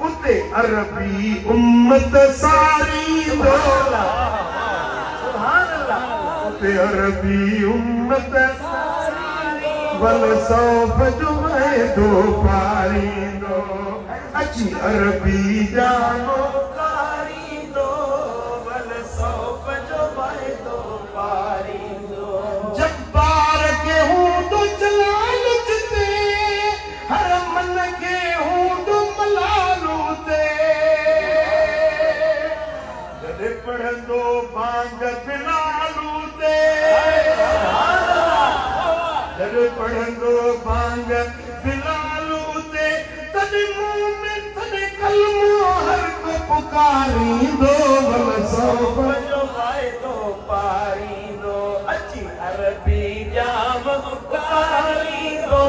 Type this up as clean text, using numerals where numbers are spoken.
उते अरबी उम्मत सारी दोला उते अरबी उम्मत वल सौफ जो दो पारींदो अची अरबी जानो कारींदो वल सौफ जो दो पारींदो जब्बार के हूं तो जलाल ते हर मन के हूं तो मलालू ते जॾहिं पढ़ंदो बांग बिलालू ते जॾहिं पढ़ंदो बांग बिलालू ते तॾहिं मोमिन तॾहिं कलमो हर को पुकारींदो वल सौफ जो वाइदो पारींदो अची अरबी जाम पुकारींदो